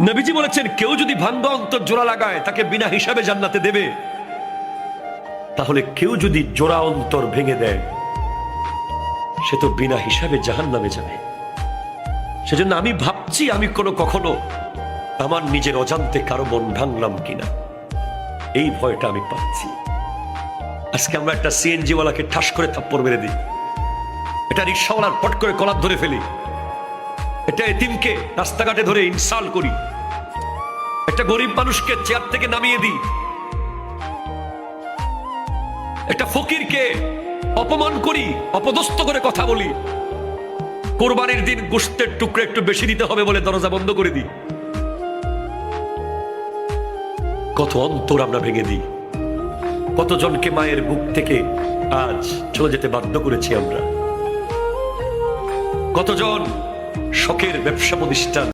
নবীজি বলেছেন, কেউ যদি ভাঙ্গা অন্তর জোড়া লাগায় তাকে বিনা হিসাবে জান্নাতে দেবে, তাহলে কেউ যদি জোড়া অন্তর ভেঙে দেয় সে তো বিনা হিসাবে জাহান্নামে যাবে। সেজন্য আমি ভাবছি আমি কখনো আমার নিজের অজান্তে কারো মন ভাঙলাম কিনা, এই ভয়টা আমি পাচ্ছি। আজকে আমরা একটা সিএনজি ওয়ালাকে ঠাস করে থাপ্পড় মেরে দিই, এটা রিক্সাওয়ালার পট করে কলার ধরে ফেলি, এটা এতিমকে রাস্তাঘাটে ধরে ইনসাল্ট করি, একটা গরিব মানুষকে চেয়ার থেকে নামিয়ে দিই, একটা ফকিরকে অপমান করি, অপদস্থ করে কথা বলি, কোরবানির দিন গোশতের টুকরো একটু বেশি দিতে হবে বলে দরজা বন্ধ করে দিই। কত অন্তর আমরা ভেঙে দিই, কতজনকে মায়ের বুক থেকে আজ চলে যেতে বাধ্য করেছি আমরা, কতজন শখের ব্যবসা প্রতিষ্ঠান